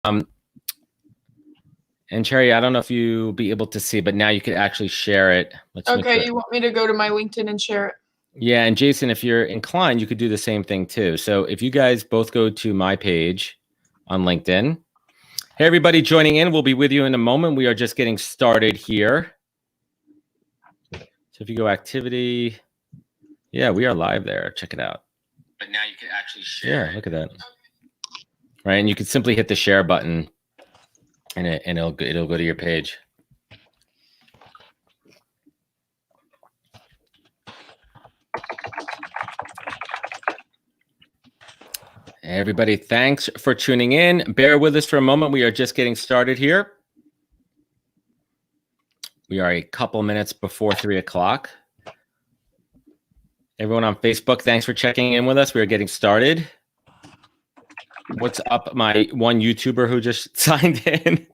And Cheri, I don't know if you'll be able to see, but now you can actually share it. Okay, you want me to go to my LinkedIn and share it? Yeah, and Jason, if you're inclined, you could do the same thing too. So if you guys both go to my page on LinkedIn. Hey, everybody joining in. We'll be with you in a moment. We are just getting started here. So if you go activity, yeah, we are live there. Check it out. But now you can actually share. Yeah, look at that. Right, and you can simply hit the share button, and it'll go to your page. Everybody, thanks for tuning in. Bear with us for a moment. We are just getting started here. We are a couple minutes before 3 o'clock. Everyone on Facebook, thanks for checking in with us. We are getting started. What's up, my one YouTuber who just signed in?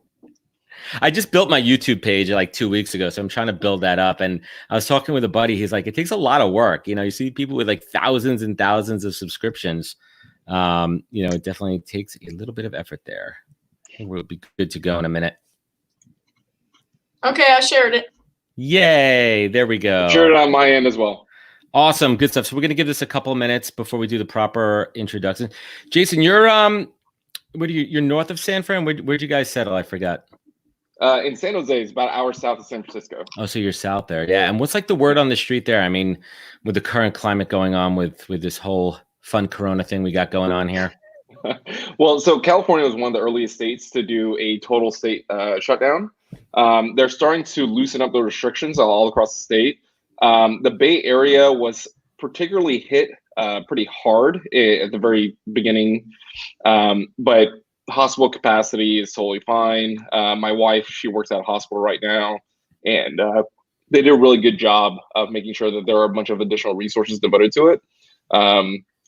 I just built my YouTube page like 2 weeks ago, so I'm trying to build that up. And I was talking with a buddy. He's like, it takes a lot of work. You see people with like thousands and thousands of subscriptions. It definitely takes a little bit of effort there. I think we'll be good to go in a minute. Okay, I shared it. Yay, there we go. Shared it on my end as well. Awesome, good stuff. So we're going to give this a couple of minutes before we do the proper introduction. Jason, you're you're north of San Fran? Where'd you guys settle? I forgot. In San Jose, it's about an hour south of San Francisco. Oh, so you're south there. Yeah. And what's like the word on the street there? I mean, with the current climate going on with this whole fun Corona thing we got going on here. Well, so California was one of the earliest states to do a total state shutdown. They're starting to loosen up the restrictions all across the state. The Bay Area was particularly hit pretty hard at the very beginning, but hospital capacity is totally fine. My wife, she works at a hospital right now, and they did a really good job of making sure that there are a bunch of additional resources devoted to it.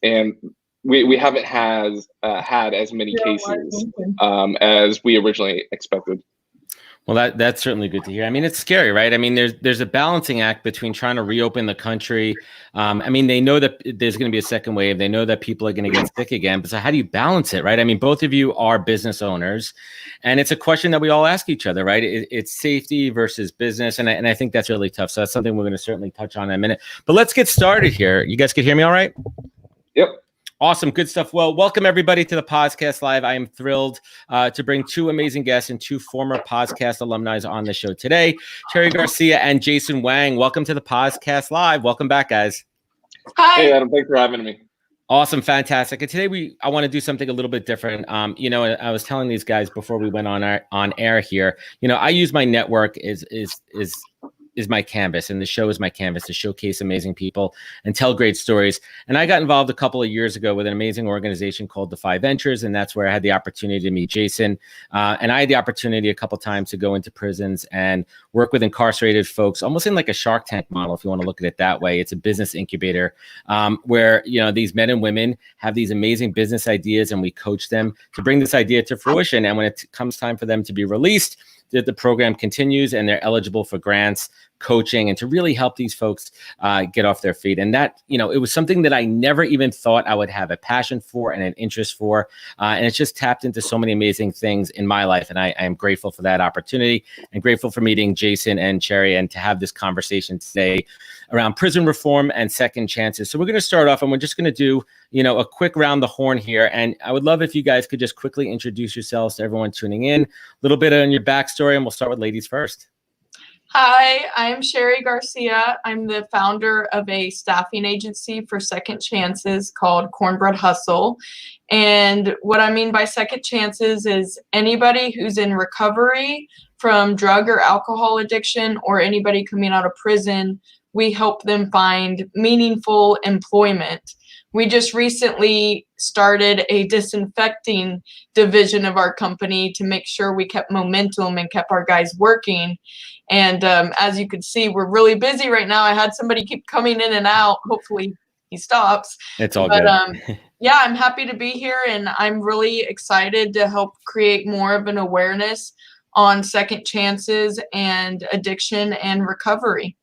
And we haven't had as many cases as we originally expected. Well, that's certainly good to hear. I mean, it's scary, right? I mean, there's a balancing act between trying to reopen the country. I mean, they know that there's going to be a second wave. They know that people are going to get sick again. But so how do you balance it, right? I mean, both of you are business owners, and it's a question that we all ask each other, right? It's safety versus business, and I think that's really tough. So that's something we're going to certainly touch on in a minute. But let's get started here. You guys can hear me all right? Yep. Awesome. Good stuff. Well, welcome everybody to the Podcast Live. I am thrilled to bring two amazing guests and two former podcast alumni on the show today, Cheri Garcia and Jason Wang. Welcome to the Podcast Live. Welcome back, guys. Hi. Hey, Adam. Thanks for having me. Awesome. Fantastic. And today I want to do something a little bit different. I was telling these guys before we went on air here, I use my network is my canvas, and the show is my canvas to showcase amazing people and tell great stories. And I got involved a couple of years ago with an amazing organization called Defy Ventures, and that's where I had the opportunity to meet Jason. And I had the opportunity a couple of times to go into prisons and work with incarcerated folks, almost in like a Shark Tank model, if you want to look at it that way. It's a business incubator where these men and women have these amazing business ideas, and we coach them to bring this idea to fruition. And when it comes time for them to be released, the program continues and they're eligible for grants, coaching, and to really help these folks get off their feet. And that, it was something that I never even thought I would have a passion for and an interest for. And it's just tapped into so many amazing things in my life. And I am grateful for that opportunity and grateful for meeting Jason and Cheri and to have this conversation today around prison reform and second chances. So we're going to start off and we're just going to do, a quick round the horn here. And I would love if you guys could just quickly introduce yourselves to everyone tuning in, a little bit on your backstory, and we'll start with ladies first. Hi, I am Cheri Garcia. I'm the founder of a staffing agency for second chances called Cornbread Hustle. And what I mean by second chances is anybody who's in recovery from drug or alcohol addiction or anybody coming out of prison, we help them find meaningful employment. We just recently started a disinfecting division of our company to make sure we kept momentum and kept our guys working. And as you can see, we're really busy right now. I had somebody keep coming in and out. Hopefully he stops. It's all good. Yeah, I'm happy to be here, and I'm really excited to help create more of an awareness on second chances and addiction and recovery.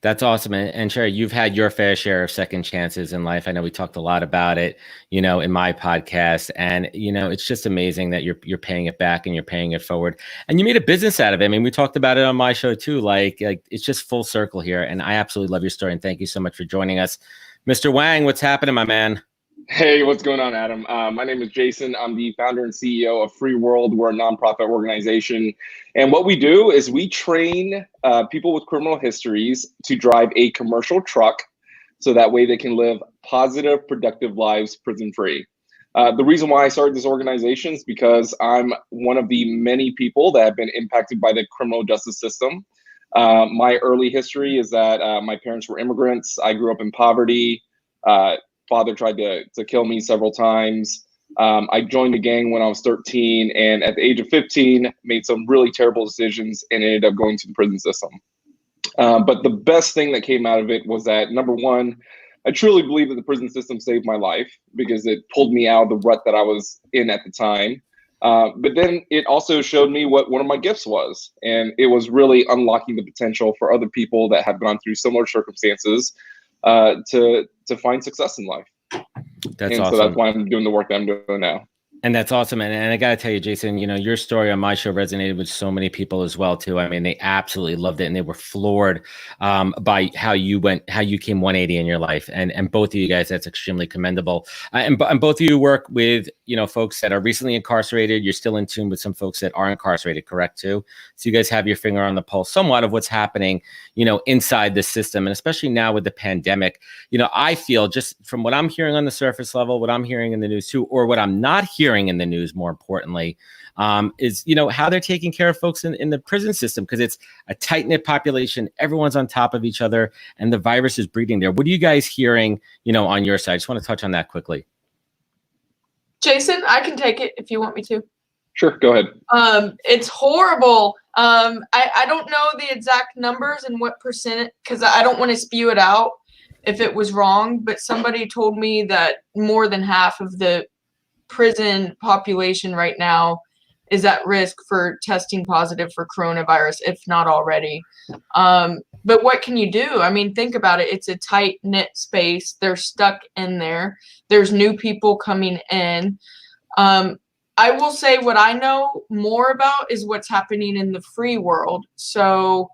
That's awesome. And Cheri, you've had your fair share of second chances in life. I know we talked a lot about it, in my podcast, and, it's just amazing that you're paying it back and you're paying it forward, and you made a business out of it. I mean, we talked about it on my show too. Like it's just full circle here. And I absolutely love your story. And thank you so much for joining us. Mr. Wang, what's happening, my man? Hey, what's going on, Adam? My name is Jason. I'm the founder and CEO of Free World. We're a nonprofit organization. And what we do is we train people with criminal histories to drive a commercial truck so that way they can live positive, productive lives prison-free. The reason why I started this organization is because I'm one of the many people that have been impacted by the criminal justice system. My early history is that my parents were immigrants. I grew up in poverty. Father tried to kill me several times. I joined the gang when I was 13, and at the age of 15, made some really terrible decisions and ended up going to the prison system. But the best thing that came out of it was that, number one, I truly believe that the prison system saved my life because it pulled me out of the rut that I was in at the time. But then it also showed me what one of my gifts was, and it was really unlocking the potential for other people that have gone through similar circumstances to find success in life. That's awesome. So that's why I'm doing the work that I'm doing now. And that's awesome. And I got to tell you, Jason, your story on my show resonated with so many people as well, too. I mean, they absolutely loved it. And they were floored by how you came 180 in your life. And both of you guys, that's extremely commendable. And both of you work with, folks that are recently incarcerated. You're still in tune with some folks that are incarcerated, correct, too? So you guys have your finger on the pulse somewhat of what's happening, inside the system. And especially now with the pandemic, I feel just from what I'm hearing on the surface level, what I'm hearing in the news, too, or what I'm not hearing in the news, more importantly, is how they're taking care of folks in the prison system, because it's a tight-knit population. Everyone's on top of each other, and the virus is breeding there. What are you guys hearing, on your side? I just want to touch on that quickly. Jason, I can take it if you want me to. Sure, go ahead. It's horrible. I don't know the exact numbers and what percent, because I don't want to spew it out if it was wrong, but somebody told me that more than half of the prison population right now is at risk for testing positive for coronavirus, if not already. But what can you do? I mean, think about it. It's a tight knit space. They're stuck in there. There's new people coming in. I will say what I know more about is what's happening in the free world. So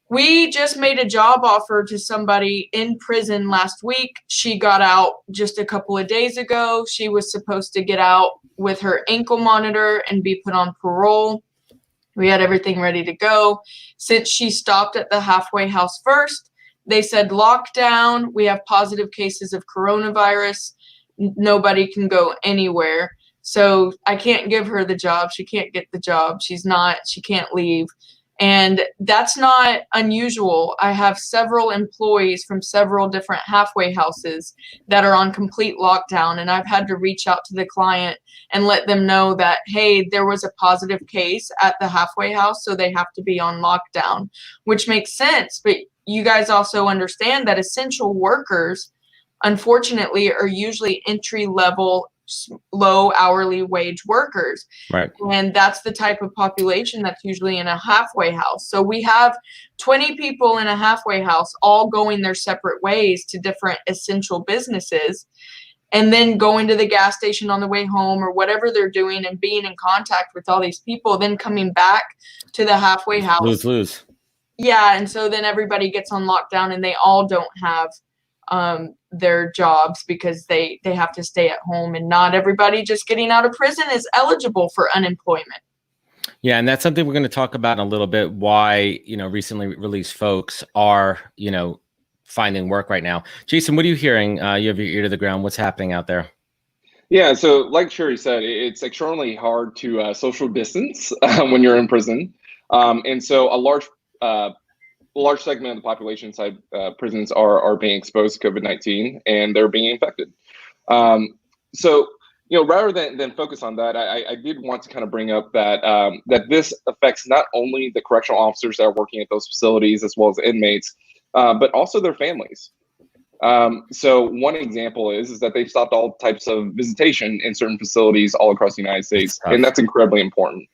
we just made a job offer to somebody in prison last week. She got out just a couple of days ago. She was supposed to get out with her ankle monitor and be put on parole. We had everything ready to go. Since she stopped at the halfway house first, they said lockdown. We have positive cases of coronavirus. Nobody can go anywhere. So I can't give her the job. She can't get the job. She can't leave. And that's not unusual. I have several employees from several different halfway houses that are on complete lockdown. And I've had to reach out to the client and let them know that, hey, there was a positive case at the halfway house, so they have to be on lockdown, which makes sense. But you guys also understand that essential workers, unfortunately, are usually entry-level, low hourly wage workers. Right. And that's the type of population that's usually in a halfway house. So we have 20 people in a halfway house all going their separate ways to different essential businesses, and then going to the gas station on the way home or whatever they're doing and being in contact with all these people, then coming back to the halfway house. Lose. Yeah. And so then everybody gets on lockdown and they all don't have their jobs because they have to stay at home, and not everybody just getting out of prison is eligible for unemployment. Yeah, and that's something we're going to talk about in a little bit, why, recently released folks are, finding work right now. Jason, what are you hearing? You have your ear to the ground. What's happening out there? Yeah, so like Cheri said, it's extraordinarily hard to social distance when you're in prison. And so a large segment of the population inside prisons are being exposed to COVID-19, and they're being infected. So, rather than focus on that, I did want to kind of bring up that that this affects not only the correctional officers that are working at those facilities as well as the inmates, but also their families. So one example is that they've stopped all types of visitation in certain facilities all across the United States, and that's incredibly important.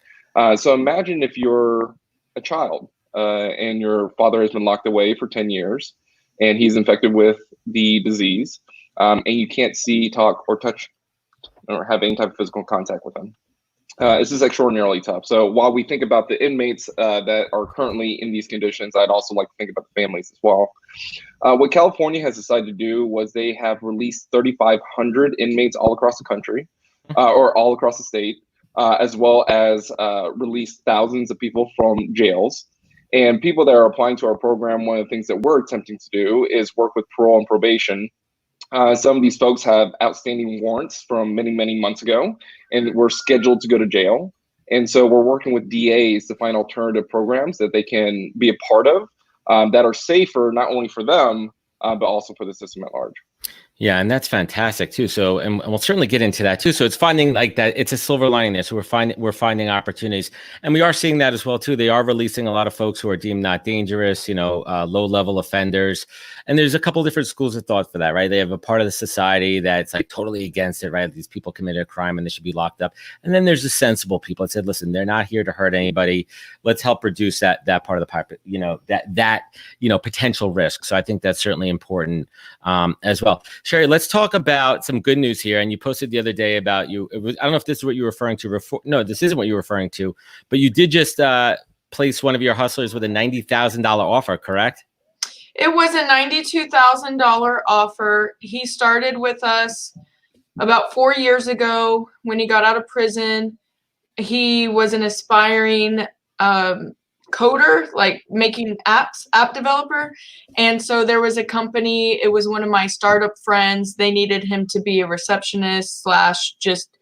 So imagine if you're a child and your father has been locked away for 10 years and he's infected with the disease, and you can't see, talk, or touch or have any type of physical contact with him. This is extraordinarily tough. So while we think about the inmates that are currently in these conditions, I'd also like to think about the families as well. What California has decided to do was they have released 3,500 inmates all across the country, or all across the state, as well as released thousands of people from jails. And people that are applying to our program, one of the things that we're attempting to do is work with parole and probation. Some of these folks have outstanding warrants from many, many months ago, and we're scheduled to go to jail. And so we're working with DAs to find alternative programs that they can be a part of, that are safer, not only for them, but also for the system at large. Yeah, and that's fantastic too. So, and we'll certainly get into that too. So it's finding like that. It's a silver lining there. So we're finding opportunities, and we are seeing that as well too. They are releasing a lot of folks who are deemed not dangerous, low level offenders. And there's a couple different schools of thought for that, right? They have a part of the society that's like totally against it, right? These people committed a crime and they should be locked up. And then there's the sensible people that said, listen, they're not here to hurt anybody. Let's help reduce that part of the pipe, that potential risk. So I think that's certainly important as well. Cheri, let's talk about some good news here. And you posted the other day about I don't know if this is what you're referring to. No, this isn't what you're referring to, but you did just place one of your hustlers with a $90,000 offer, correct? It was a $92,000 offer. He started with us about 4 years ago when he got out of prison. He was an aspiring coder, like making app developer. And so there was a company, it was one of my startup friends. They needed him to be a receptionist / just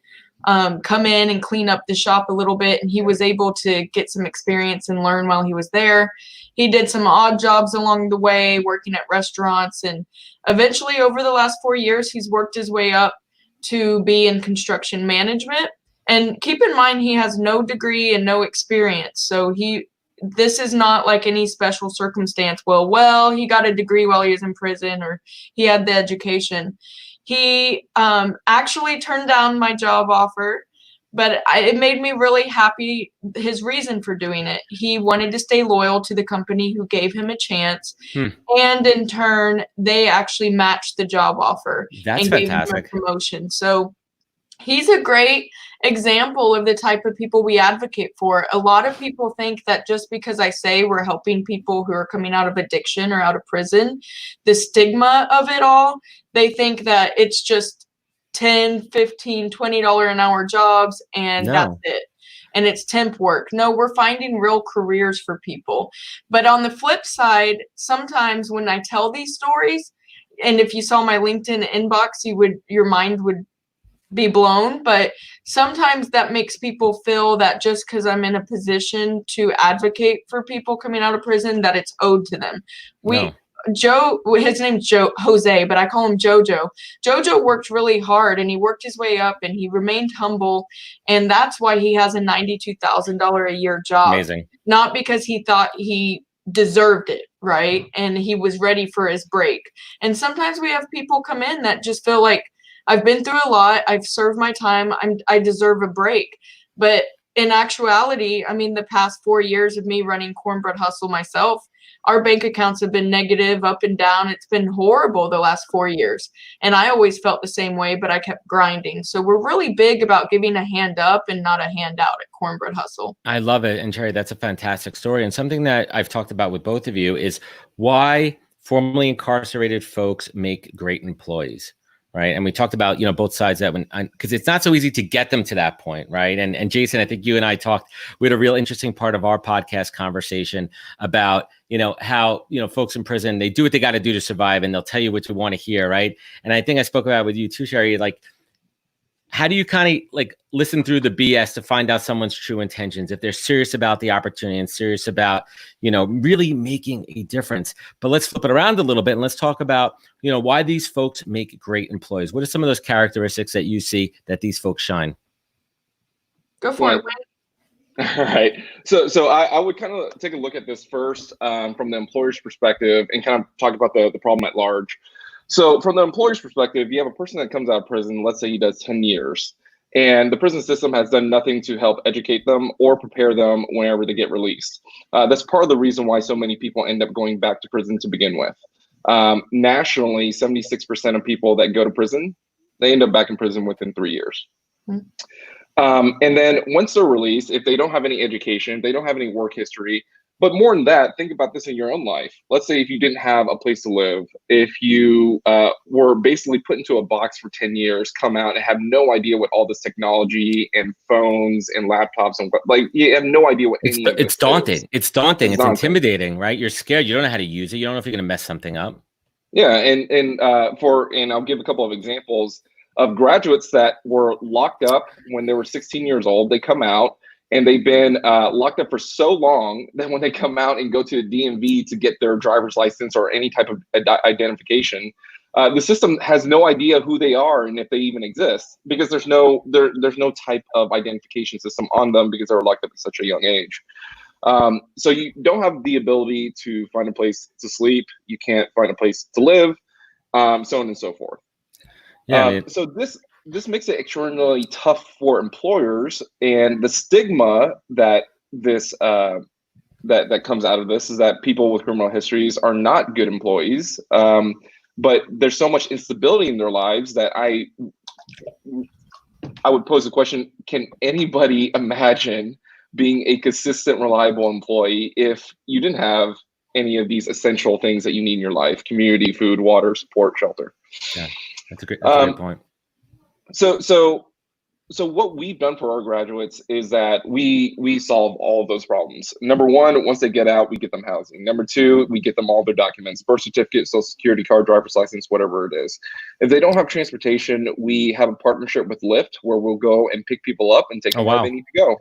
come in and clean up the shop a little bit. And he was able to get some experience and learn while he was there. He did some odd jobs along the way, working at restaurants. And eventually over the last 4 years, he's worked his way up to be in construction management. And keep in mind, he has no degree and no experience. So this is not like any special circumstance. Well, he got a degree while he was in prison, or he had the education. He actually turned down my job offer, but it made me really happy, his reason for doing it. He wanted to stay loyal to the company who gave him a chance. And in turn, they actually matched the job offer. That's fantastic. Gave him a promotion. So he's a great example of the type of people we advocate for. A lot of people think that just because I say we're helping people who are coming out of addiction or out of prison, the stigma of it all, they think that it's just $10, $15, $20 an hour jobs and that's it. And it's temp work. No, we're finding real careers for people. But on the flip side, sometimes when I tell these stories, and if you saw my LinkedIn inbox, your mind would be blown. But sometimes that makes people feel that just because I'm in a position to advocate for people coming out of prison, that it's owed to them. Joe, his name's Jose, but I call him Jojo. Jojo worked really hard and he worked his way up and he remained humble. And that's why he has a $92,000 a year job. Amazing. Not because he thought he deserved it, right? And he was ready for his break. And sometimes we have people come in that just feel like, I've been through a lot. I've served my time. I deserve a break. But in actuality, I mean, the past 4 years of me running Cornbread Hustle myself, our bank accounts have been negative, up and down. It's been horrible the last 4 years. And I always felt the same way, but I kept grinding. So we're really big about giving a hand up and not a handout at Cornbread Hustle. I love it. And Cheri, that's a fantastic story. And something that I've talked about with both of you is why formerly incarcerated folks make great employees. Right. And we talked about, both sides that because it's not so easy to get them to that point. Right. And Jason, I think you and I talked, we had a real interesting part of our podcast conversation about, how, folks in prison, they do what they got to do to survive and they'll tell you what you want to hear. Right. And I think I spoke about it with you too, Cheri, like, how do you kind of listen through the BS to find out someone's true intentions, if they're serious about the opportunity and serious about, really making a difference? But let's flip it around a little bit and let's talk about, why these folks make great employees. What are some of those characteristics that you see that these folks shine? Go for it. All right. So I would kind of take a look at this first from the employer's perspective and kind of talk about the problem at large. So from the employer's perspective, you have a person that comes out of prison, let's say he does 10 years. And the prison system has done nothing to help educate them or prepare them whenever they get released. That's part of the reason why so many people end up going back to prison to begin with. Nationally, 76% of people that go to prison, they end up back in prison within 3 years. And then once they're released, if they don't have any education, they don't have any work history, but more than that, think about this in your own life. Let's say if you didn't have a place to live, if you were basically put into a box for 10 years, come out and have no idea what all this technology and phones and laptops and like, you have no idea what any of it's daunting. is. It's daunting. It's daunting. Intimidating, right? You're scared. You don't know how to use it. You don't know if you're going to mess something up. Yeah, and I'll give a couple of examples of graduates that were locked up when they were 16 years old. They come out and they've been locked up for so long that when they come out and go to the DMV to get their driver's license or any type of identification, the system has no idea who they are and if they even exist, because there's no type of identification system on them because they were locked up at such a young age. So you don't have the ability to find a place to sleep. You can't find a place to live, so on and so forth. Yeah, so this makes it extraordinarily tough for employers, and the stigma that this that comes out of this is that people with criminal histories are not good employees. But there's so much instability in their lives that I would pose the question: can anybody imagine being a consistent, reliable employee if you didn't have any of these essential things that you need in your life: community, food, water, support, shelter? Yeah, that's a great point. So what we've done for our graduates is that we solve all of those problems. Number one, once they get out, we get them housing. Number two, we get them all their documents: birth certificate, social security card, driver's license, whatever it is. If they don't have transportation, we have a partnership with Lyft where we'll go and pick people up and take them where they need to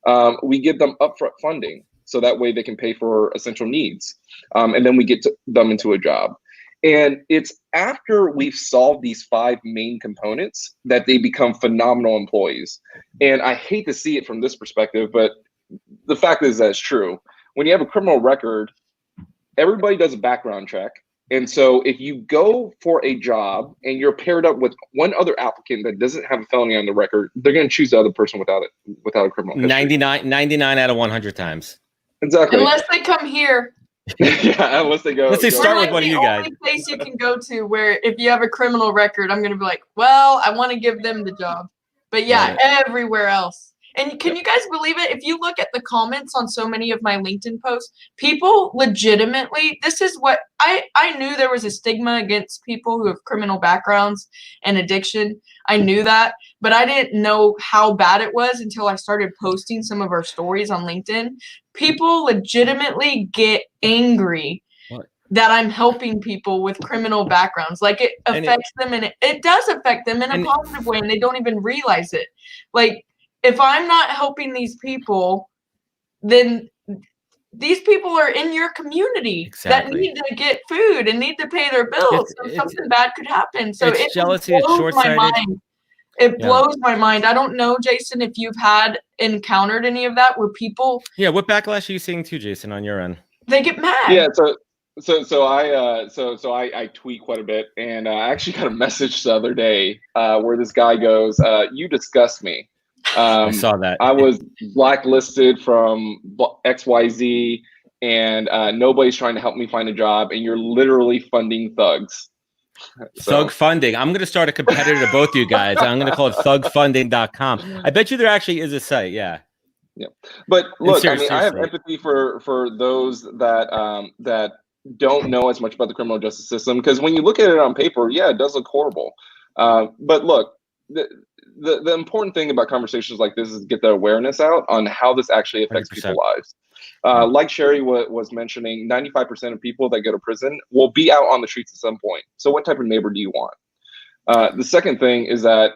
go. We give them upfront funding, so that way they can pay for essential needs. And then we get them into a job. And it's after we've solved these 5 main components that they become phenomenal employees. And I hate to see it from this perspective, but the fact is that it's true. When you have a criminal record, everybody does a background check. And so if you go for a job and you're paired up with one other applicant that doesn't have a felony on the record, they're going to choose the other person without a criminal history. 99 out of 100 times. Exactly. Unless they come here. Yeah, unless they go. Let's say start with one of you guys. The only place you can go to where if you have a criminal record, I'm going to be like, well, I want to give them the job. But yeah, everywhere else. And can you guys believe it? If you look at the comments on so many of my LinkedIn posts, people legitimately, this is what I knew there was a stigma against people who have criminal backgrounds and addiction. I knew that, but I didn't know how bad it was until I started posting some of our stories on LinkedIn. People legitimately get angry that I'm helping people with criminal backgrounds. Like it affects them, and it does affect them in a positive way, and they don't even realize it. Like, if I'm not helping these people, then these people are in your community that need to get food and need to pay their bills. So something bad could happen. So it jealousy, it's short-sighted. It blows my mind. I don't know, Jason, if you've encountered any of that where people. Yeah, what backlash are you seeing too, Jason, on your end? They get mad. Yeah, so I tweet quite a bit, and I actually got a message the other day where this guy goes, "You disgust me." I saw that. I was blacklisted from XYZ, and nobody's trying to help me find a job, and you're literally funding thugs. Thug funding. I'm going to start a competitor to both you guys. I'm going to call it thugfunding.com. I bet you there actually is a site. Yeah. Yeah. But look, I mean, I have empathy for those that don't know as much about the criminal justice system, because when you look at it on paper, yeah, it does look horrible. But look, the important thing about conversations like this is get the awareness out on how this actually affects 100%. People's lives. Like Cheri was mentioning, 95% of people that go to prison will be out on the streets at some point. So what type of neighbor do you want? The second thing is that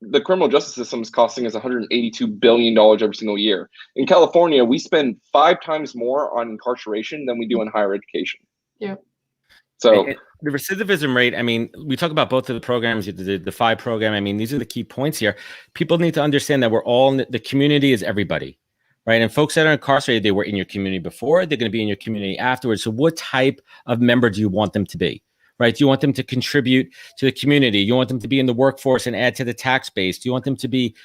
the criminal justice system is costing us $182 billion every single year. In California, we spend 5 times more on incarceration than we do in higher education. Yeah. So the recidivism rate, I mean, we talk about both of the programs, the 5 program. I mean, these are the key points here. People need to understand that we're all in the community is everybody, right? And folks that are incarcerated, they were in your community before, they're going to be in your community afterwards. So what type of member do you want them to be, right? Do you want them to contribute to the community? You want them to be in the workforce and add to the tax base? Do you want them to be,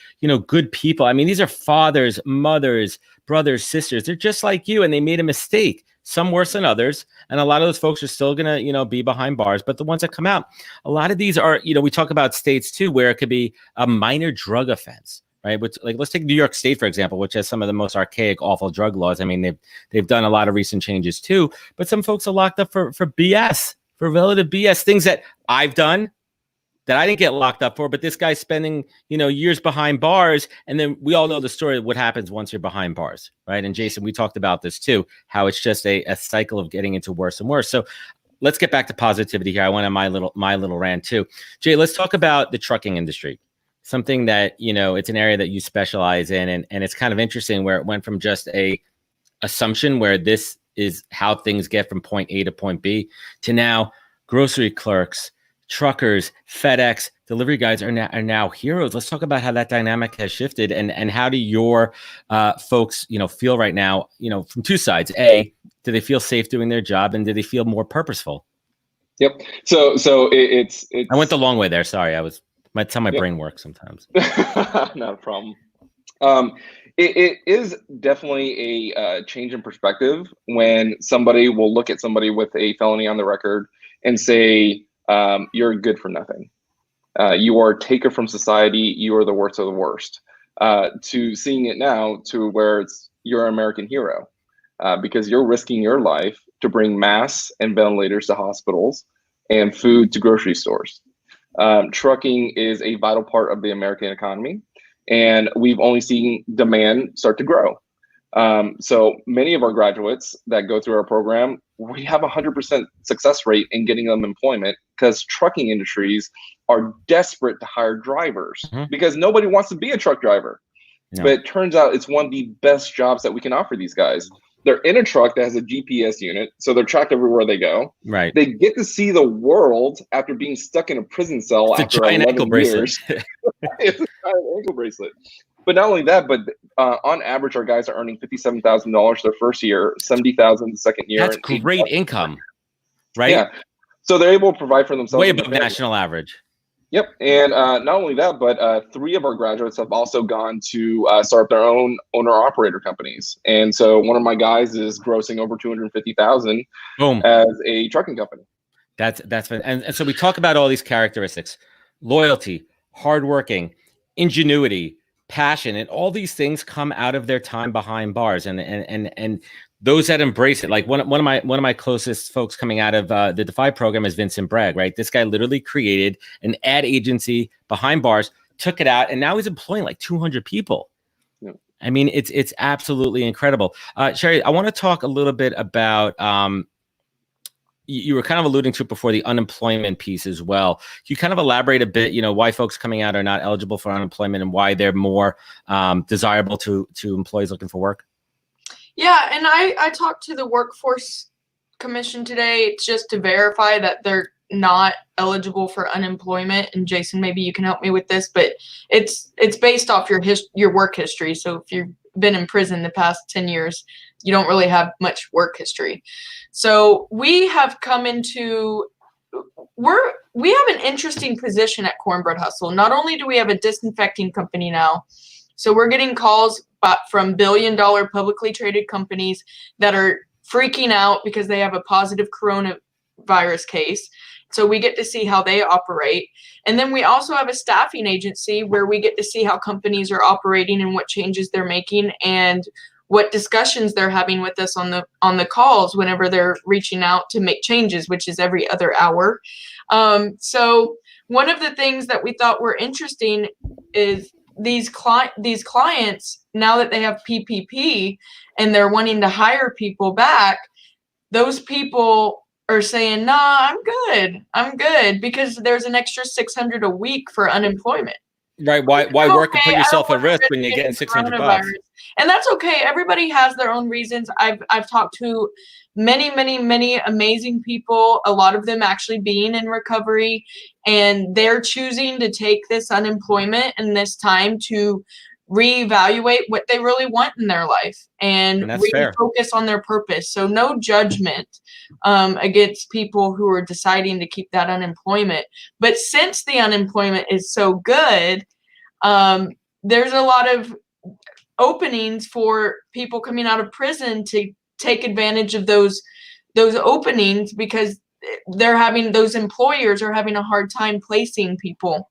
good people? I mean, these are fathers, mothers, brothers, sisters. They're just like you, and they made a mistake, some worse than others. And a lot of those folks are still going to, be behind bars. But the ones that come out, a lot of these are, we talk about states too, where it could be a minor drug offense, right? But like, let's take New York State, for example, which has some of the most archaic, awful drug laws. I mean, they've done a lot of recent changes too, but some folks are locked up for BS, for relative BS, things that I've done that I didn't get locked up for, but this guy's spending, years behind bars. And then we all know the story of what happens once you're behind bars, right? And Jason, we talked about this too, how it's just a cycle of getting into worse and worse. So let's get back to positivity here. I want to my little rant too. Jay, let's talk about the trucking industry. Something that, it's an area that you specialize in. And it's kind of interesting where it went from just a assumption where this is how things get from point A to point B to now grocery clerks, truckers, FedEx, delivery guys are now heroes. Let's talk about how that dynamic has shifted and how do your folks, feel right now, from two sides. A, do they feel safe doing their job, and do they feel more purposeful? Yep. So it's I went the long way there. Sorry. That's how my brain works sometimes. Not a problem. It is definitely a change in perspective when somebody will look at somebody with a felony on the record and say, you're good for nothing. You are a taker from society. You are the worst of the worst. To seeing it now to where you're an American hero because you're risking your life to bring masks and ventilators to hospitals and food to grocery stores. Trucking is a vital part of the American economy, and we've only seen demand start to grow. So many of our graduates that go through our program, we have 100% success rate in getting them employment because trucking industries are desperate to hire drivers because nobody wants to be a truck driver. No. But it turns out it's one of the best jobs that we can offer these guys. They're in a truck that has a GPS unit, so they're tracked everywhere they go. Right. They get to see the world after being stuck in a prison cell after 11 years. It's a giant ankle bracelet. But not only that, but on average, our guys are earning $57,000 their first year, $70,000 the second year. That's great income, right? Yeah. So they're able to provide for themselves. Way above national average. Yep. And not only that, but 3 of our graduates have also gone to start up their own owner-operator companies. And so one of my guys is grossing over $250,000 as a trucking company. That's and so we talk about all these characteristics: loyalty, hardworking, ingenuity, passion, and all these things come out of their time behind bars. And those that embrace it, like one of my closest folks coming out of the Defy program is Vincent Bragg, right? This guy literally created an ad agency behind bars, took it out, and now he's employing like 200 people. Yeah. I mean, it's absolutely incredible. Cheri, I want to talk a little bit about you were kind of alluding to it before, the unemployment piece as well. Can you kind of elaborate a bit, why folks coming out are not eligible for unemployment and why they're more desirable to employees looking for work? Yeah, and I talked to the Workforce Commission today. It's just to verify that they're not eligible for unemployment. And Jason, maybe you can help me with this, but it's based off your work history. So if you've been in prison the past 10 years, you don't really have much work history. So we have come into we have an interesting position at Cornbread Hustle. Not only do we have a disinfecting company now, so we're getting calls from billion-dollar publicly traded companies that are freaking out because they have a positive coronavirus case. So we get to see how they operate. And then we also have a staffing agency where we get to see how companies are operating and what changes they're making and what discussions they're having with us on the calls whenever they're reaching out to make changes, which is every other hour. So one of the things that we thought were interesting is these clients, now that they have PPP and they're wanting to hire people back, those people are saying, nah, I'm good because there's an extra $600 a week for unemployment. Right. Why work and put yourself at risk when you're getting $600? And that's okay. Everybody has their own reasons. I've talked to many amazing people, a lot of them actually being in recovery, and they're choosing to take this unemployment and this time to reevaluate what they really want in their life and that's fair. refocus on their purpose. So no judgment against people who are deciding to keep that unemployment. But since the unemployment is so good, there's a lot of openings for people coming out of prison to take advantage of those openings, because those employers are having a hard time placing people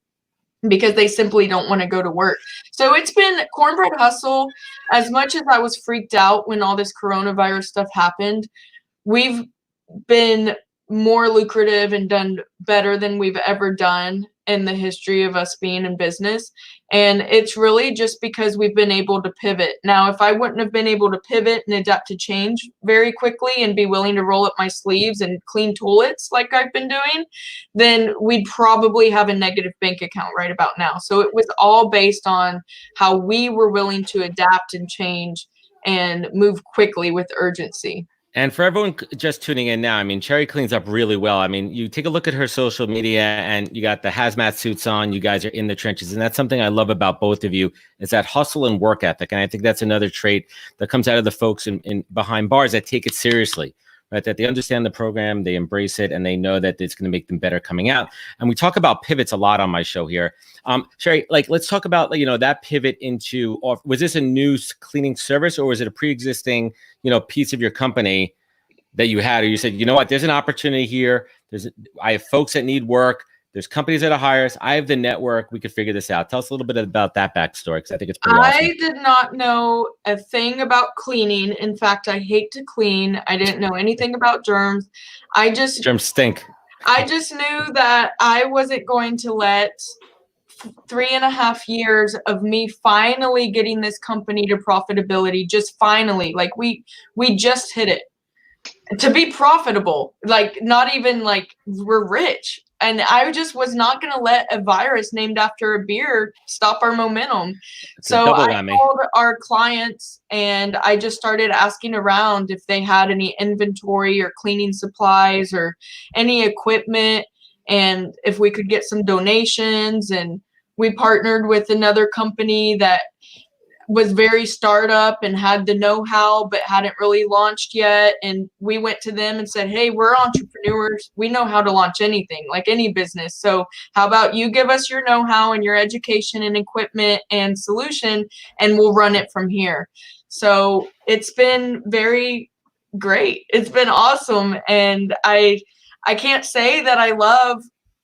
because they simply don't want to go to work. So it's been Cornbread Hustle. As much as I was freaked out when all this coronavirus stuff happened, we've been more lucrative and done better than we've ever done in the history of us being in business. And it's really just because we've been able to pivot. Now, if I wouldn't have been able to pivot and adapt to change very quickly and be willing to roll up my sleeves and clean toilets like I've been doing, then we'd probably have a negative bank account right about now. So it was all based on how we were willing to adapt and change and move quickly with urgency. And for everyone just tuning in now, I mean, Cheri cleans up really well. I mean, you take a look at her social media and you got the hazmat suits on. You guys are in the trenches. And that's something I love about both of you, is that hustle and work ethic. And I think that's another trait that comes out of the folks in behind bars that take it seriously, right? That they understand the program, they embrace it, and they know that it's going to make them better coming out. And we talk about pivots a lot on my show here. Cheri, let's talk about, that pivot into, was this a new cleaning service, or was it a pre-existing, piece of your company that you had, or you said, you know what, there's an opportunity here. I have folks that need work. There's companies that are hire us. I have the network. We could figure this out. Tell us a little bit about that backstory, because I think it's pretty awesome. I did not know a thing about cleaning. In fact, I hate to clean. I didn't know anything about germs. Germs stink. I just knew that I wasn't going to let 3.5 years of me finally getting this company to profitability, just finally, like we just hit it. To be profitable, not even we're rich. And I just was not going to let a virus named after a beer stop our momentum. So I called our clients and I just started asking around if they had any inventory or cleaning supplies or any equipment, and if we could get some donations. And we partnered with another company that was very startup and had the know-how but hadn't really launched yet. And we went to them and said, hey, we're entrepreneurs. We know how to launch anything, like any business. So how about you give us your know-how and your education and equipment and solution, and we'll run it from here. So it's been very great. It's been awesome. And I can't say that I love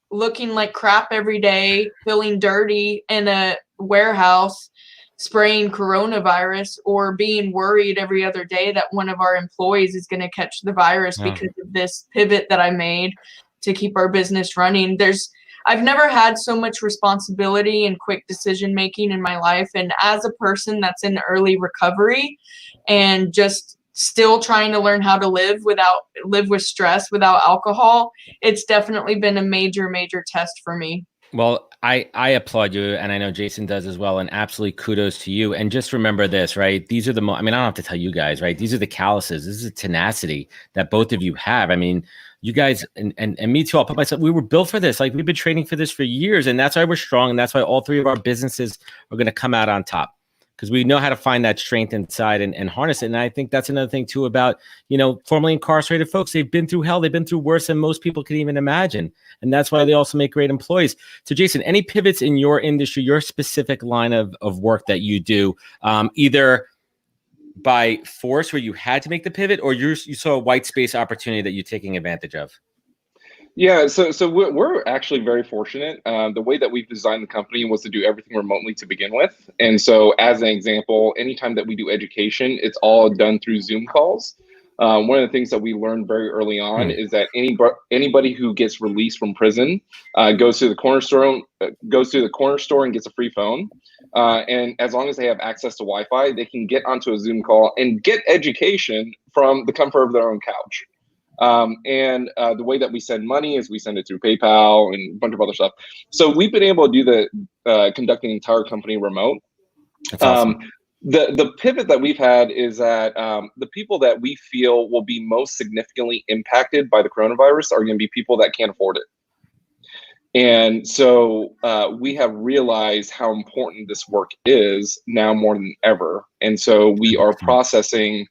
looking like crap every day, feeling dirty in a warehouse, spraying coronavirus, or being worried every other day that one of our employees is going to catch the virus because of this pivot that I made to keep our business running. I've never had so much responsibility and quick decision making in my life. And as a person that's in early recovery and just still trying to learn how to live with stress without alcohol, it's definitely been a major, major test for me. Well, I applaud you, and I know Jason does as well, and absolutely kudos to you. And just remember this, right? These are I don't have to tell you guys, right? These are the calluses. This is the tenacity that both of you have. I mean, you guys and me too, I'll put myself, we were built for this. We've been training for this for years, and that's why we're strong, and that's why all three of our businesses are going to come out on top, because we know how to find that strength inside and harness it. And I think that's another thing too about, formerly incarcerated folks. They've been through hell. They've been through worse than most people can even imagine. And that's why they also make great employees. So Jason, any pivots in your industry, your specific line of work that you do, either by force where you had to make the pivot, or you saw a white space opportunity that you're taking advantage of? Yeah, so we're actually very fortunate. The way that we've designed the company was to do everything remotely to begin with. And so as an example, anytime that we do education, it's all done through Zoom calls. One of the things that we learned very early on is that anybody who gets released from prison goes to the corner store and gets a free phone. And as long as they have access to Wi-Fi, they can get onto a Zoom call and get education from the comfort of their own couch. And the way that we send money is we send it through PayPal and a bunch of other stuff. So we've been able to do conduct the entire company remote. That's awesome. The pivot that we've had is that the people that we feel will be most significantly impacted by the coronavirus are going to be people that can't afford it. And so we have realized how important this work is now more than ever. And so we are processing,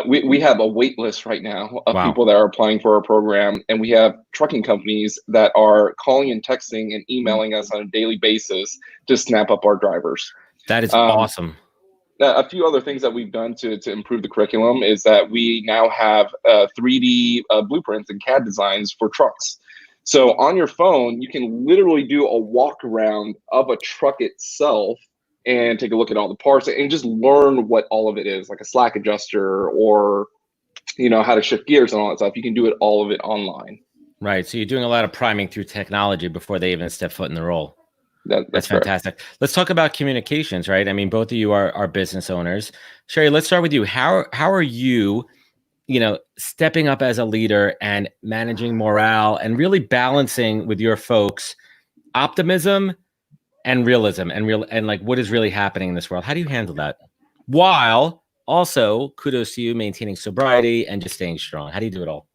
we have a wait list right now of people that are applying for our program. And we have trucking companies that are calling and texting and emailing us on a daily basis to snap up our drivers. That is awesome. A few other things that we've done to improve the curriculum is that we now have 3D blueprints and CAD designs for trucks. So on your phone, you can literally do a walk around of a truck itself and take a look at all the parts and just learn what all of it is, like a slack adjuster or, you know, how to shift gears and all that stuff. You can do all of it online. Right. So you're doing a lot of priming through technology before they even step foot in the role. That's fantastic. Let's talk about communications, right? I mean, both of you are business owners. Cheri, let's start with you. How are you, you know, stepping up as a leader and managing morale and really balancing with your folks optimism and realism and like what is really happening in this world? How do you handle that? While also kudos to you maintaining sobriety and just staying strong. How do you do it all?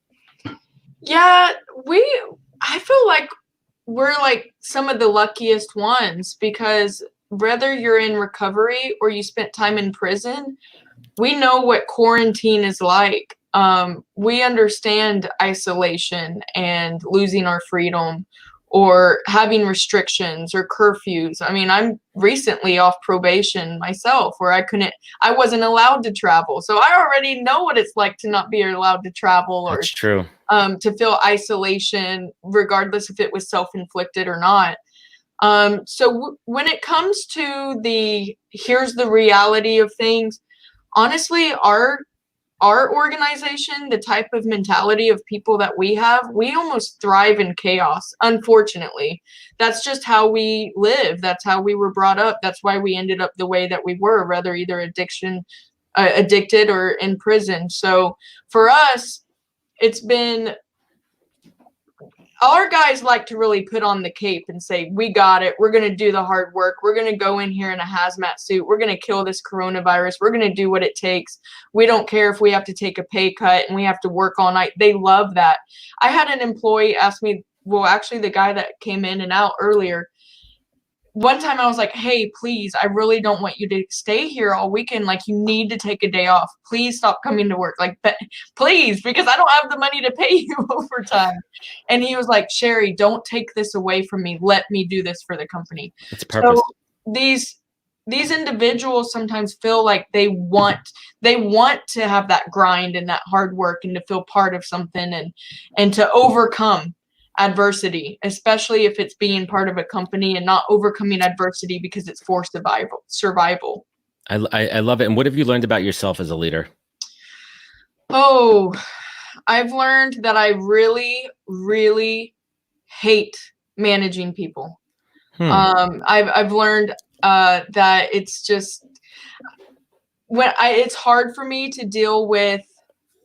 Yeah, I feel like we're like some of the luckiest ones, because whether you're in recovery or you spent time in prison, we know what quarantine is like. We understand isolation and losing our freedom or having restrictions or curfews. I mean, I'm recently off probation myself where I wasn't allowed to travel. So I already know what it's like to not be allowed to travel or That's true. To feel isolation, regardless if it was self-inflicted or not. So when it comes to here's the reality of things, honestly, our organization, the type of mentality of people that we have, we almost thrive in chaos. Unfortunately, that's just how we live. That's how we were brought up. That's why we ended up the way that we were, whether either addicted or in prison. So for us, it's been, our guys like to really put on the cape and say, we got it. We're going to do the hard work. We're going to go in here in a hazmat suit. We're going to kill this coronavirus. We're going to do what it takes. We don't care if we have to take a pay cut and we have to work all night. They love that. I had an employee ask me, well, actually the guy that came in and out earlier, one time I was like, hey, please, I really don't want you to stay here all weekend. Like, you need to take a day off. Please stop coming to work. Like, please, because I don't have the money to pay you overtime. And he was like, Cheri, don't take this away from me. Let me do this for the company. It's purpose. So these individuals sometimes feel like they want to have that grind and that hard work and to feel part of something and to overcome adversity, especially if it's being part of a company and not overcoming adversity because it's for survival. I love it. And what have you learned about yourself as a leader? Oh, I've learned that I really, really hate managing people. I've learned that it's just it's hard for me to deal with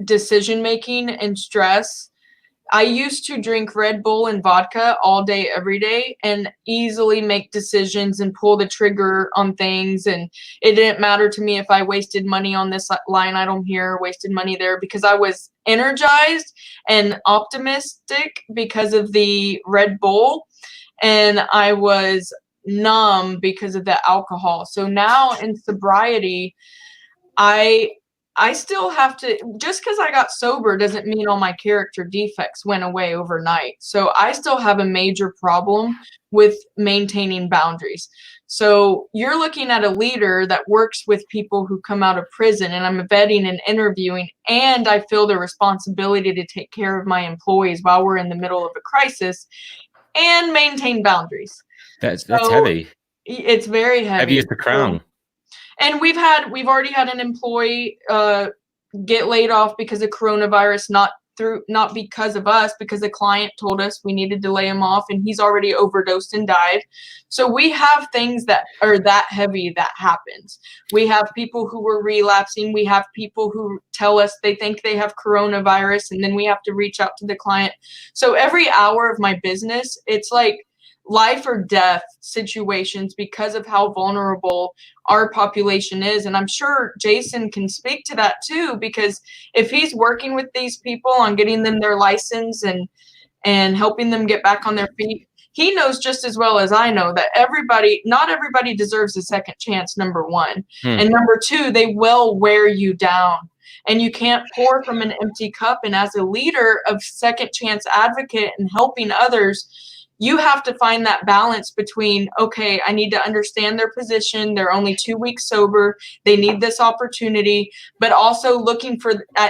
decision making and stress. I used to drink Red Bull and vodka all day, every day, and easily make decisions and pull the trigger on things. And it didn't matter to me if I wasted money on this line item here, wasted money there, because I was energized and optimistic because of the Red Bull. And I was numb because of the alcohol. So now in sobriety, I still have to, just because I got sober doesn't mean all my character defects went away overnight. So I still have a major problem with maintaining boundaries. So you're looking at a leader that works with people who come out of prison, and I'm vetting and interviewing, and I feel the responsibility to take care of my employees while we're in the middle of a crisis and maintain boundaries. That's heavy. It's very heavy. Heavy as the crown. And we've already had an employee get laid off because of coronavirus, not because of us, because the client told us we needed to lay him off, and he's already overdosed and died. So we have things that are that heavy that happens. We have people who are relapsing. We have people who tell us they think they have coronavirus, and then we have to reach out to the client. So every hour of my business, it's like life or death situations because of how vulnerable our population is. And I'm sure Jason can speak to that too, because if he's working with these people on getting them their license and helping them get back on their feet, he knows just as well as I know that not everybody deserves a second chance, number one. And number two, they will wear you down. And you can't pour from an empty cup. And as a leader of second chance advocate and helping others, you have to find that balance between, okay, I need to understand their position. They're only 2 weeks sober. They need this opportunity, but also looking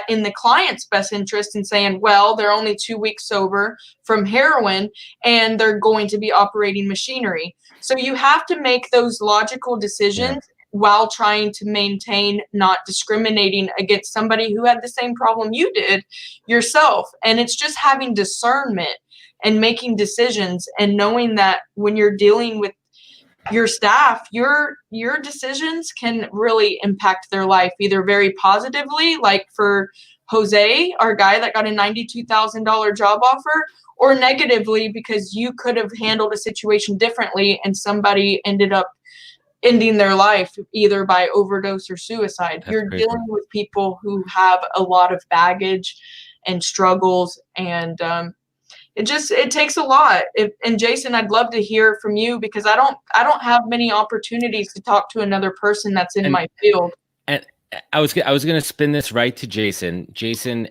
in the client's best interest and saying, well, they're only 2 weeks sober from heroin and they're going to be operating machinery. So you have to make those logical decisions while trying to maintain not discriminating against somebody who had the same problem you did yourself. And it's just having discernment and making decisions and knowing that when you're dealing with your staff, your decisions can really impact their life, either very positively, like for Jose, our guy that got a $92,000 job offer, or negatively because you could have handled a situation differently and somebody ended up ending their life either by overdose or suicide. That's You're crazy. dealing with people who have a lot of baggage and struggles, and it takes a lot. And Jason, I'd love to hear from you because I don't have many opportunities to talk to another person that's in my field. And I was going to spin this right to Jason. Jason,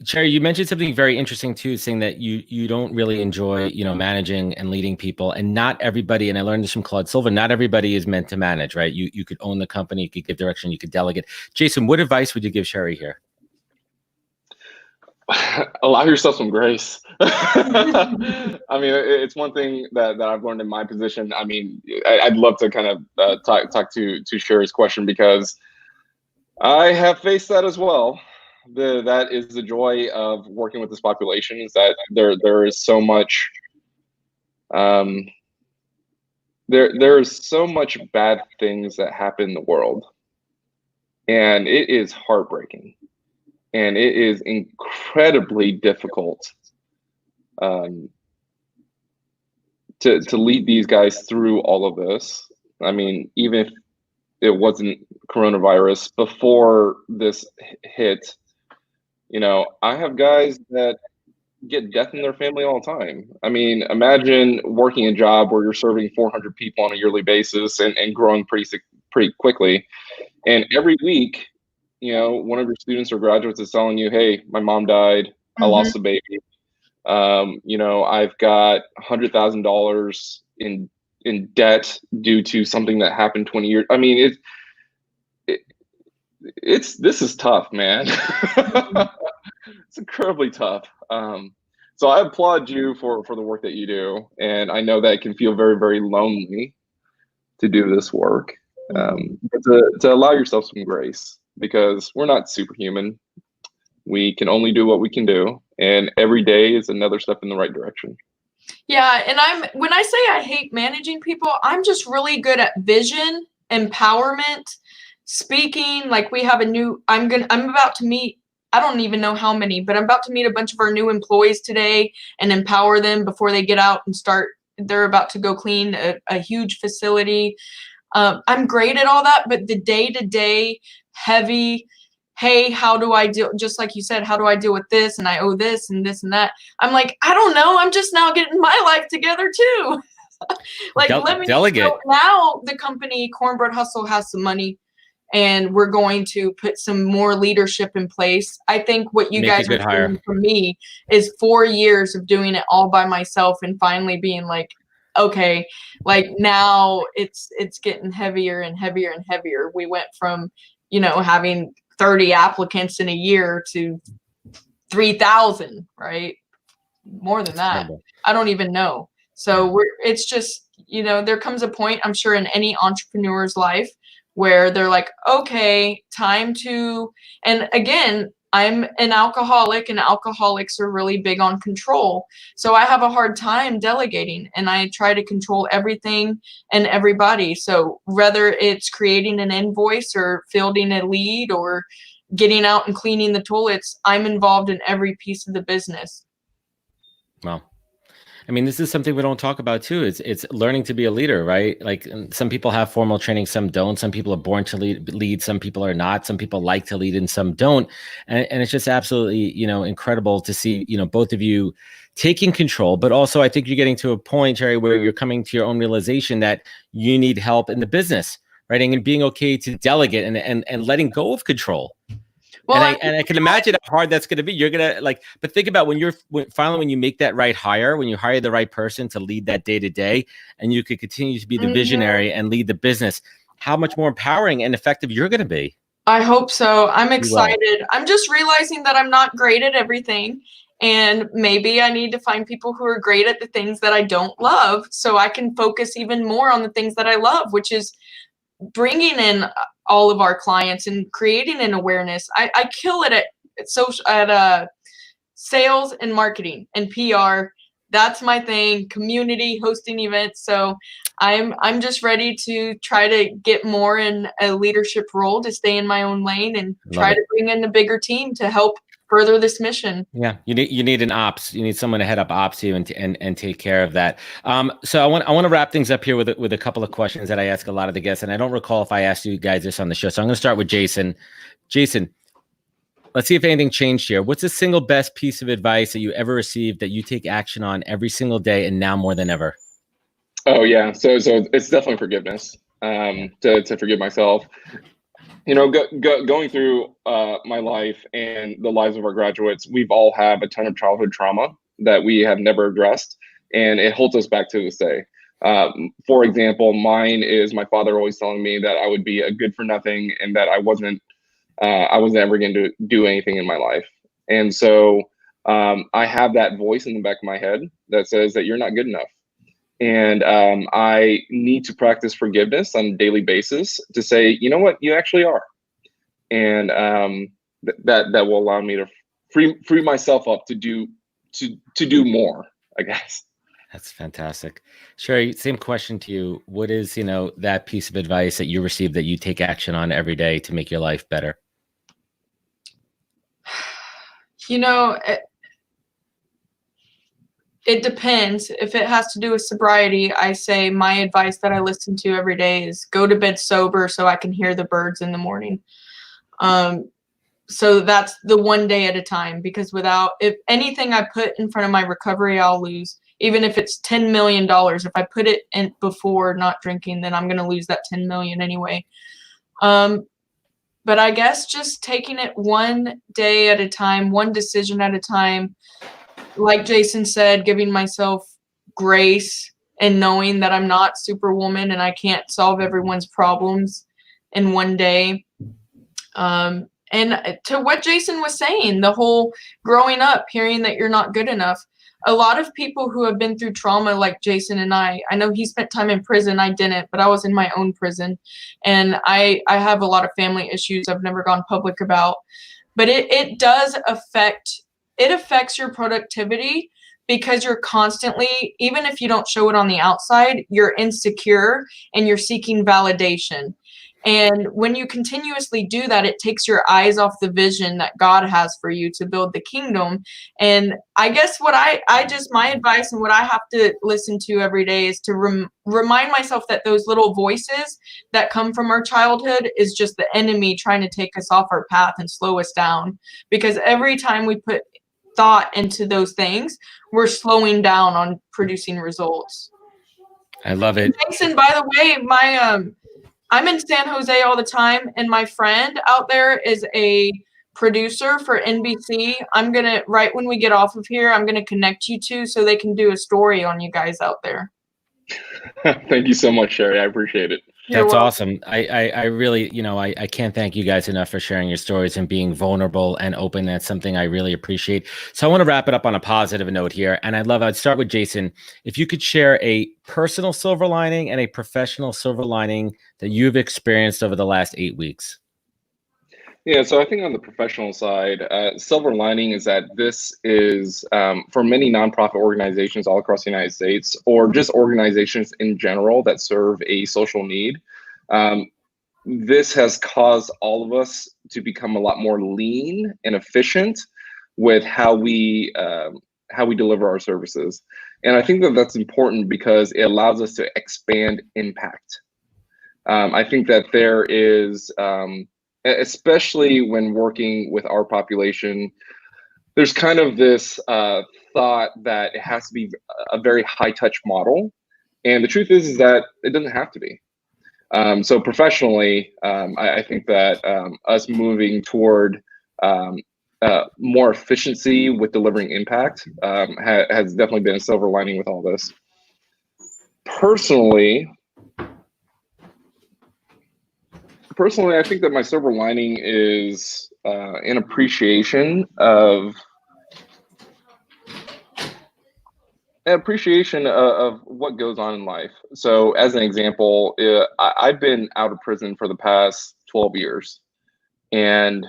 Cheri, you mentioned something very interesting too, saying that you don't really enjoy, managing and leading people, and not everybody, and I learned this from Claude Silva, not everybody is meant to manage, right? You could own the company, you could give direction, you could delegate. Jason, what advice would you give Cheri here? Allow yourself some grace. I mean, it's one thing that I've learned in my position. I mean, I'd love to kind of talk to Cheri's question because I have faced that as well. That is the joy of working with this population, is that there is so much there is so much bad things that happen in the world, and it is heartbreaking, and it is incredibly difficult to lead these guys through all of this. I mean, even if it wasn't coronavirus before this hit, I have guys that get death in their family all the time. I mean, imagine working a job where you're serving 400 people on a yearly basis and growing pretty quickly. And every week, one of your students or graduates is telling you, hey, my mom died. I lost a baby. I've got $100,000 in debt due to something that happened 20 years. I mean, this is tough, man. It's incredibly tough. So I applaud you for the work that you do, and I know that it can feel very, very lonely to do this work. But to allow yourself some grace, because we're not superhuman. We can only do what we can do, and every day is another step in the right direction. Yeah, and when I say I hate managing people, I'm just really good at vision, empowerment, speaking. Like we have I'm about to meet, I don't even know how many, but I'm about to meet a bunch of our new employees today and empower them before they get out and start. They're about to go clean a huge facility. I'm great at all that, but the day-to-day heavy, hey, how do I deal, just like you said, how do I deal with this? And I owe this and this and that. I'm like, I don't know. I'm just now getting my life together too. Like, let me delegate. So now the company Cornbread Hustle has some money, and we're going to put some more leadership in place. I think what you guys are hearing from me is 4 years of doing it all by myself and finally being like, okay, like now it's getting heavier and heavier and heavier. We went from, having 30 applicants in a year to 3,000, right? More than that. Terrible. I don't even know. So it's just, there comes a point, I'm sure, in any entrepreneur's life where they're like, okay, time to, and again, I'm an alcoholic, and alcoholics are really big on control. So I have a hard time delegating, and I try to control everything and everybody. So whether it's creating an invoice or fielding a lead or getting out and cleaning the toilets, I'm involved in every piece of the business. Wow. I mean, this is something we don't talk about too. It's learning to be a leader, right? Like some people have formal training, some don't. Some people are born to lead, some people are not. Some people like to lead and some don't. And it's just absolutely, incredible to see, both of you taking control, but also I think you're getting to a point, Cheri, where you're coming to your own realization that you need help in the business, right? And being okay to delegate and letting go of control. Well, and I can imagine how hard that's going to be. You're going to but think about when you make that right hire, when you hire the right person to lead that day to day, and you could continue to be the visionary and lead the business, how much more empowering and effective you're going to be. I hope so. I'm excited. I'm just realizing that I'm not great at everything. And maybe I need to find people who are great at the things that I don't love, so I can focus even more on the things that I love, which is bringing in all of our clients and creating an awareness. I kill it at sales and marketing and PR. That's my thing. Community, hosting events. So I'm just ready to try to get more in a leadership role, to stay in my own lane and try to bring in a bigger team to help further this mission. Yeah, you need an ops. You need someone to head up ops you and take care of that. So I want to wrap things up here with a couple of questions that I ask a lot of the guests, and I don't recall if I asked you guys this on the show. So I'm going to start with Jason. Jason, let's see if anything changed here. What's the single best piece of advice that you ever received that you take action on every single day and now more than ever? Oh yeah, so it's definitely forgiveness. To forgive myself. Going through my life and the lives of our graduates, we've all had a ton of childhood trauma that we have never addressed, and it holds us back to this day. For example, mine is my father always telling me that I would be a good for nothing and that I wasn't ever going to do anything in my life. And so I have that voice in the back of my head that says that you're not good enough. And I need to practice forgiveness on a daily basis to say, you know what, you actually are. And that will allow me to free myself up to do more, I guess. That's fantastic. Cheri, same question to you. What is, that piece of advice that you received that you take action on every day to make your life better? It depends. If it has to do with sobriety, I say my advice that I listen to every day is go to bed sober so I can hear the birds in the morning. So that's the one day at a time, because if anything I put in front of my recovery, I'll lose. Even if it's $10 million, if I put it in before not drinking, then I'm going to lose that 10 million anyway. But I guess just taking it one day at a time, one decision at a time. Like Jason said, giving myself grace and knowing that I'm not Superwoman and I can't solve everyone's problems in one day. And to what Jason was saying, the whole growing up, hearing that you're not good enough. A lot of people who have been through trauma like Jason and I know he spent time in prison. I didn't, but I was in my own prison. And I have a lot of family issues I've never gone public about. But it does affects your productivity, because you're constantly, even if you don't show it on the outside, you're insecure and you're seeking validation. And when you continuously do that, it takes your eyes off the vision that God has for you to build the kingdom. And I guess what my advice and what I have to listen to every day is to remind myself that those little voices that come from our childhood is just the enemy trying to take us off our path and slow us down. Because every time we put thought into those things, we're slowing down on producing results. I love it. Jason, by the way, I'm in San Jose all the time, and my friend out there is a producer for NBC. Right when we get off of here, I'm gonna connect you two so they can do a story on you guys out there. Thank you so much, Cheri. I appreciate it. That's awesome. I really, I can't thank you guys enough for sharing your stories and being vulnerable and open. That's something I really appreciate. So I want to wrap it up on a positive note here. And I'd start with Jason. If you could share a personal silver lining and a professional silver lining that you've experienced over the last 8 weeks. Yeah, so I think on the professional side, silver lining is that this is for many nonprofit organizations all across the United States, or just organizations in general that serve a social need. This has caused all of us to become a lot more lean and efficient with how we deliver our services. And I think that that's important because it allows us to expand impact. I think that there is, especially when working with our population, there's kind of this thought that it has to be a very high touch model. And the truth is that it doesn't have to be. So professionally, I think that us moving toward more efficiency with delivering impact has definitely been a silver lining with all this. Personally, I think that my silver lining is an appreciation of what goes on in life. So as an example, I've been out of prison for the past 12 years. And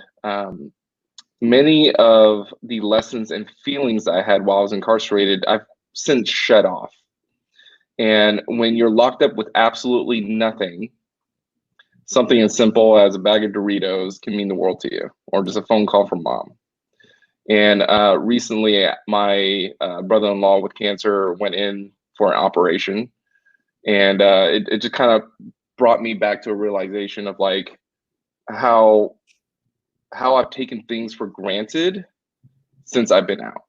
many of the lessons and feelings I had while I was incarcerated, I've since shed off. And when you're locked up with absolutely nothing, something as simple as a bag of Doritos can mean the world to you, or just a phone call from mom. And recently, my brother-in-law with cancer went in for an operation, and it just kind of brought me back to a realization of like how I've taken things for granted since I've been out.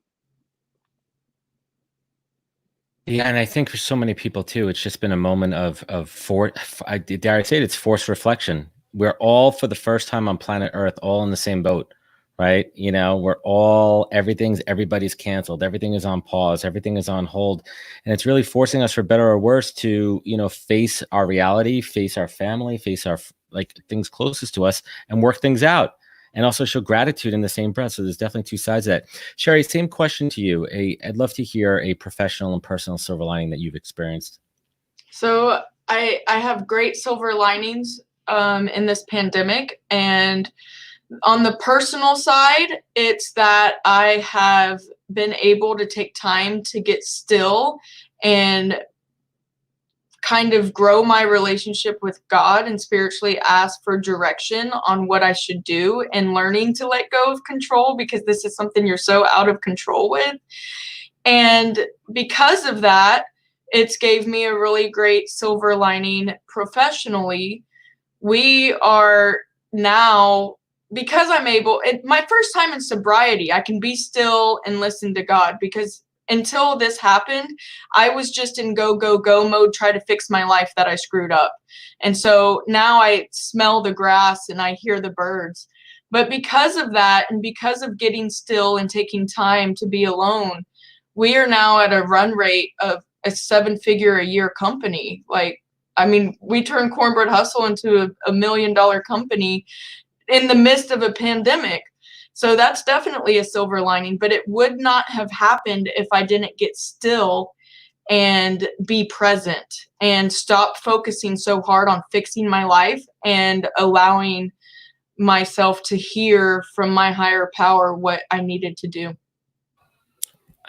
Yeah, and I think for so many people too, it's just been a moment of dare I say it, it's forced reflection. We're all, for the first time on planet Earth, all in the same boat, right? You know, everybody's canceled, everything is on pause, everything is on hold, and it's really forcing us, for better or worse, to, you know, face our reality, face our family, face our things closest to us, and work things out. And also show gratitude in the same breath. So there's definitely two sides of that. Cheri, same question to you. I'd love to hear a professional and personal silver lining that you've experienced. So I have great silver linings in this pandemic. And on the personal side, it's that I have been able to take time to get still and kind of grow my relationship with God and spiritually ask for direction on what I should do, and learning to let go of control, because this is something you're so out of control with. And because of that, it's gave me a really great silver lining professionally. We are now, because I'm able, my first time in sobriety, I can be still and listen to God, because until this happened, I was just in go, go, go mode, try to fix my life that I screwed up. And so now I smell the grass and I hear the birds. But because of that, and because of getting still and taking time to be alone, we are now at a run rate of a 7-figure-a-year company. Like, I mean, we turned Cornbread Hustle into a $1 million company in the midst of a pandemic. So that's definitely a silver lining, but it would not have happened if I didn't get still and be present and stop focusing so hard on fixing my life and allowing myself to hear from my higher power what I needed to do.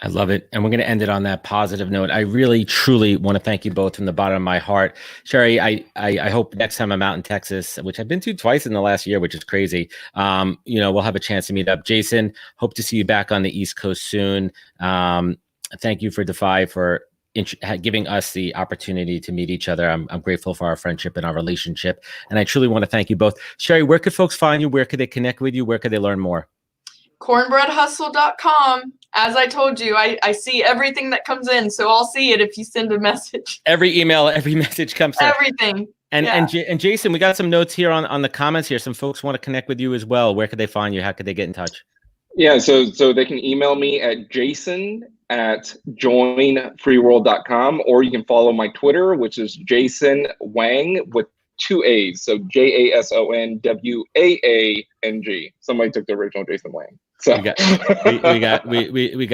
I love it. And we're going to end it on that positive note. I really, truly want to thank you both from the bottom of my heart. Cheri, I hope next time I'm out in Texas, which I've been to twice in the last year, which is crazy, you know, we'll have a chance to meet up. Jason, hope to see you back on the East Coast soon. Thank you for Defy for giving us the opportunity to meet each other. I'm grateful for our friendship and our relationship. And I truly want to thank you both. Cheri, where could folks find you? Where could they connect with you? Where could they learn more? Cornbreadhustle.com. As I told you, I see everything that comes in, so I'll see it if you send a message. Every email, every message comes in. Everything. And, yeah. and Jason, we got some notes here on the comments here. Some folks want to connect with you as well. Where could they find you? How could they get in touch? Yeah, so they can email me at jason@joinfreeworld.com, or you can follow my Twitter, which is Jason Wang with 2 A's. So JASONWAANG. Somebody took the original Jason Wang. So we got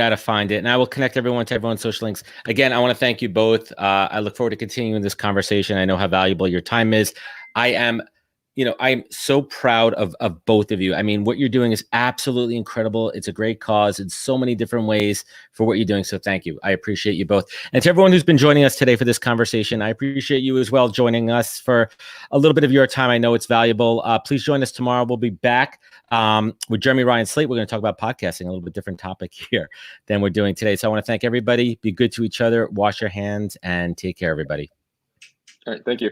to find it, and I will connect everyone to everyone's social links. Again, I want to thank you both. I look forward to continuing this conversation. I know how valuable your time is. I'm so proud of both of you. I mean, what you're doing is absolutely incredible. It's a great cause in so many different ways for what you're doing. So thank you. I appreciate you both. And to everyone who's been joining us today for this conversation, I appreciate you as well joining us for a little bit of your time. I know it's valuable. Please join us tomorrow. We'll be back with Jeremy Ryan Slate. We're going to talk about podcasting, a little bit different topic here than we're doing today. So I want to thank everybody. Be good to each other. Wash your hands and take care, everybody. All right. Thank you.